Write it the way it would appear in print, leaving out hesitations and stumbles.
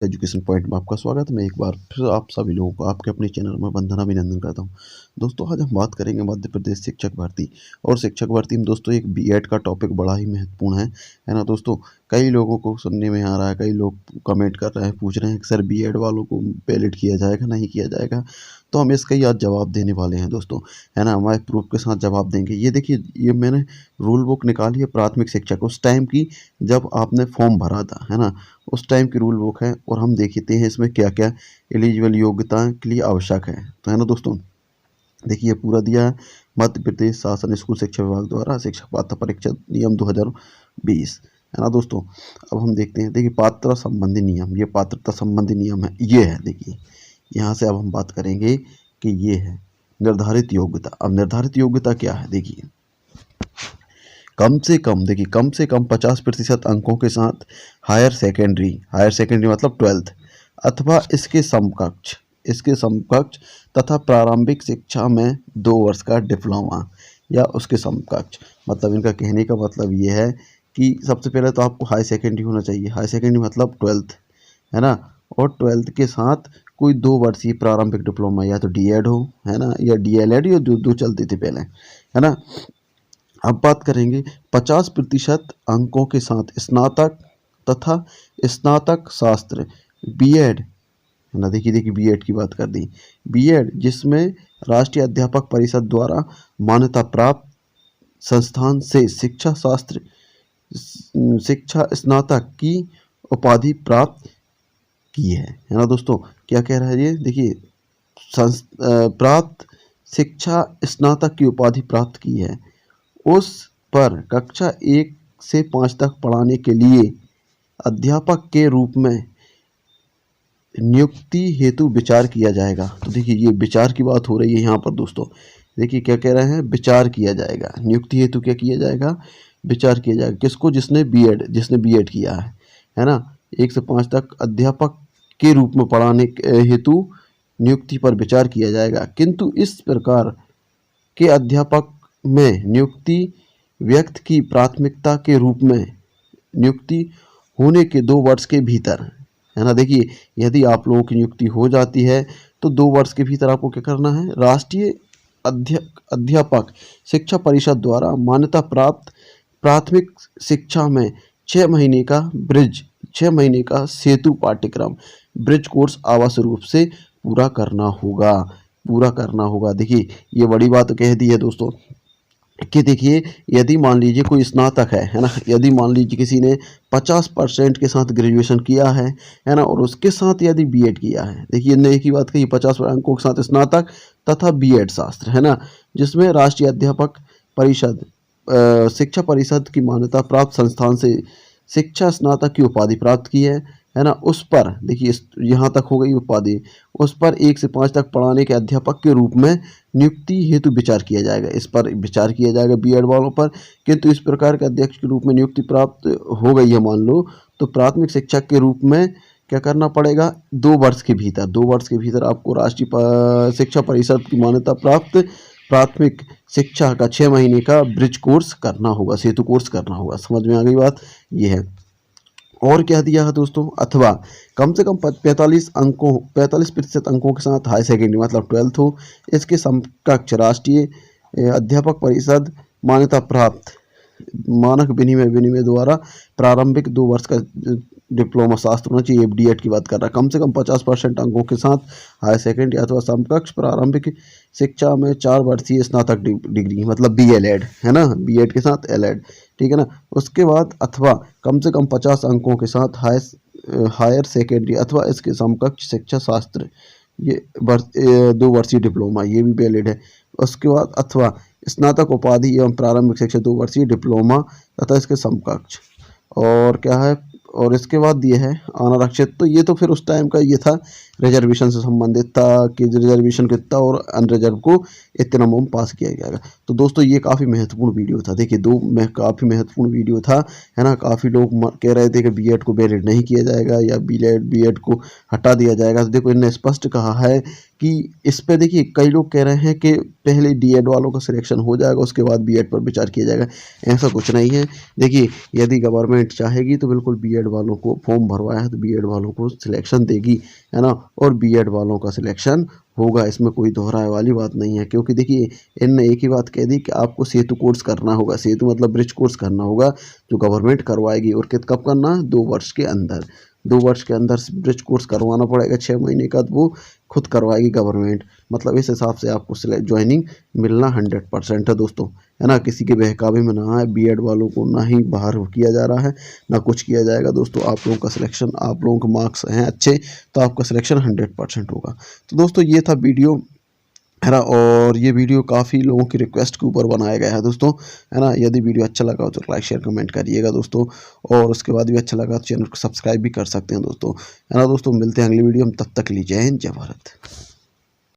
Education point में आपका स्वागत है। मैं एक बार फिर आप सभी लोगों को आपके अपने चैनल में वंदना अभिनंदन करता हूं। दोस्तों, आज हम बात करेंगे मध्य प्रदेश शिक्षक भर्ती। और शिक्षक भर्ती में दोस्तों एक बीएड का टॉपिक बड़ा ही महत्वपूर्ण है ना दोस्तों। कई लोगों को सुनने में आ रहा है, कई लोग कमेंट कर रहे हैं, पूछ रहे हैं कि सर बीएड वालों को वैलिड किया जाएगा नहीं किया जाएगा। तो हम इसका ही आज जवाब देने वाले हैं दोस्तों, है ना। हमारे प्रूफ के साथ जवाब देंगे। ये देखिए, ये मैंने रूल बुक निकाली है प्राथमिक शिक्षक उस टाइम की जब आपने फॉर्म भरा था, है ना। उस टाइम की रूल बुक है और हम देखते हैं इसमें क्या क्या एलिजिबल योग्यता के लिए आवश्यक है। तो है ना दोस्तों, देखिए पूरा दिया है। मध्य प्रदेश शासन स्कूल शिक्षा विभाग द्वारा शिक्षक पात्रता परीक्षा नियम 2020, है ना दोस्तों। अब हम देखते हैं, देखिए पात्रता संबंधी नियम, ये पात्रता संबंधी नियम है, ये है। देखिए यहाँ से अब हम बात करेंगे कि ये है निर्धारित योग्यता। अब निर्धारित योग्यता क्या है, देखिए कम से कम, देखिए कम से कम 50% अंकों के साथ हायर सेकेंडरी मतलब 12th अथवा इसके समकक्ष तथा प्रारंभिक शिक्षा में 2 वर्ष का डिप्लोमा या उसके समकक्ष। मतलब इनका कहने का मतलब ये है कि सबसे पहले तो आपको हाई सेकेंडरी होना चाहिए। हाई सेकेंडरी मतलब 12th, है ना। और 12th के साथ कोई 2 वर्षीय प्रारंभिक डिप्लोमा, या तो डीएड हो, है ना, या डीएलएड, या दो चलती थी पहले, है ना। अब बात करेंगे 50% अंकों के साथ स्नातक तथा स्नातक शास्त्र बीएड, है ना। देखिए बीएड की बात कर दी। बीएड जिसमें राष्ट्रीय अध्यापक परिषद द्वारा मान्यता प्राप्त संस्थान से शिक्षा शास्त्र शिक्षा स्नातक की उपाधि प्राप्त की है ना दोस्तों। क्या कह रहा है ये, देखिए प्राप्त शिक्षा स्नातक की उपाधि प्राप्त की है, उस पर कक्षा 1 से 5 तक पढ़ाने के लिए अध्यापक के रूप में नियुक्ति हेतु विचार किया जाएगा। तो देखिए ये विचार की बात हो रही है यहाँ पर दोस्तों। देखिए क्या कह रहे हैं, विचार किया जाएगा, नियुक्ति हेतु क्या किया जाएगा, विचार किया जाएगा। किसको, जिसने बीएड किया है ना। 1 से 5 तक अध्यापक के रूप में पढ़ाने हेतु नियुक्ति पर विचार किया जाएगा। किंतु इस प्रकार के अध्यापक में नियुक्ति व्यक्ति की प्राथमिकता के रूप में नियुक्ति होने के 2 वर्ष के भीतर, है ना। देखिए यदि आप लोगों की नियुक्ति हो जाती है तो 2 वर्ष के भीतर आपको क्या करना है, राष्ट्रीय अध्यापक शिक्षा परिषद द्वारा मान्यता प्राप्त प्राथमिक शिक्षा में 6 महीने का सेतु पाठ्यक्रम ब्रिज कोर्स आवश्यक रूप से पूरा करना होगा। देखिए ये बड़ी बात कह दी है दोस्तों कि देखिए यदि मान लीजिए कोई स्नातक है ना, यदि मान लीजिए किसी ने 50% के साथ ग्रेजुएशन किया है ना, और उसके साथ यदि बीएड किया है। देखिए ने एक ही बात कही, 50 अंकों के साथ स्नातक तथा बीएड शास्त्र, है ना, जिसमें राष्ट्रीय अध्यापक परिषद शिक्षा परिषद की मान्यता प्राप्त संस्थान से शिक्षा स्नातक की उपाधि प्राप्त की है ना। उस पर देखिए यहाँ तक हो गई उपाधि, उस पर 1 से 5 तक पढ़ाने के अध्यापक के रूप में नियुक्ति हेतु विचार किया जाएगा। इस पर विचार किया जाएगा बीएड वालों पर। किंतु इस प्रकार के अध्यक्ष के रूप में नियुक्ति प्राप्त हो गई है मान लो, तो प्राथमिक शिक्षक के रूप में क्या करना पड़ेगा, 2 वर्ष के भीतर आपको राष्ट्रीय शिक्षा परिषद की मान्यता प्राप्त प्राथमिक शिक्षा का 6 महीने का ब्रिज कोर्स करना होगा, सेतु कोर्स करना होगा। समझ में आ गई बात, ये है। और क्या दिया है दोस्तों, अथवा कम से कम 45% अंकों के साथ हाई सेकेंडरी मतलब 12th हो, इसके समकक्ष राष्ट्रीय अध्यापक परिषद मान्यता प्राप्त मानक विनिमय द्वारा प्रारंभिक 2 वर्ष का डिप्लोमा शास्त्र होना चाहिए। डीएड की बात कर रहा है। कम से कम 50% अंकों के साथ हाई सेकेंडरी अथवा समकक्ष प्रारंभिक शिक्षा में 4 वर्षीय स्नातक डिग्री मतलब बीएलएड, है ना, बीएड के साथ एलएड, ठीक है ना। उसके बाद अथवा कम से कम 50 अंकों के साथ हायर सेकेंडरी अथवा इसके समकक्ष शिक्षा शास्त्र, ये 2 वर्षीय डिप्लोमा, ये भी वैलिड है। उसके बाद अथवा स्नातक उपाधि एवं प्रारंभिक शिक्षा 2 वर्षीय डिप्लोमा तथा इसके समकक्ष। और क्या है, और इसके बाद ये है अनारक्षित। तो ये तो फिर उस टाइम का ये था, रिजर्वेशन से संबंधित था कि रिजर्वेशन कितना और अनरिजर्व को इतना मोम पास किया गया। तो दोस्तों ये काफ़ी महत्वपूर्ण वीडियो था। देखिए काफ़ी महत्वपूर्ण वीडियो था, है ना। काफ़ी लोग कह रहे थे कि बीएड को वैलिड नहीं किया जाएगा या बीएड को हटा दिया जाएगा। तो देखो इन्होंने स्पष्ट कहा है कि इस पे देखिए कई लोग कह रहे हैं कि पहले डीएड वालों का सिलेक्शन हो जाएगा, उसके बाद बीएड पर विचार किया जाएगा। ऐसा कुछ नहीं है। देखिए यदि गवर्नमेंट चाहेगी तो बिल्कुल बीएड वालों को फॉर्म भरवाया है तो बीएड वालों को सिलेक्शन देगी, है ना, और बीएड वालों का सिलेक्शन होगा, इसमें कोई दोहराए वाली बात नहीं है। क्योंकि देखिए इनने एक ही बात कह दी कि आपको सेतु कोर्स करना होगा, सेतु मतलब ब्रिज कोर्स करना होगा जो गवर्नमेंट करवाएगी, और कब करना है, 2 वर्ष के अंदर। 2 वर्ष के अंदर ब्रिज कोर्स करवाना पड़ेगा, 6 महीने का वो खुद करवाएगी गवर्नमेंट। मतलब इस हिसाब से आपको ज्वाइनिंग मिलना 100% है दोस्तों, है ना। किसी के बहकावे में ना है, बीएड वालों को ना ही बाहर किया जा रहा है ना कुछ किया जाएगा दोस्तों। आप लोगों का सिलेक्शन, आप लोगों के मार्क्स हैं अच्छे तो आपका सिलेक्शन 100% होगा। तो दोस्तों ये था वीडियो, है ना, और ये वीडियो काफ़ी लोगों की रिक्वेस्ट के ऊपर बनाया गया है दोस्तों, है ना। यदि वीडियो अच्छा लगा हो तो लाइक शेयर कमेंट करिएगा दोस्तों, और उसके बाद भी अच्छा लगा तो चैनल को सब्सक्राइब भी कर सकते हैं दोस्तों, है ना। दोस्तों मिलते हैं अगली वीडियो में, तब तक के लिए जय हिंद जय भारत।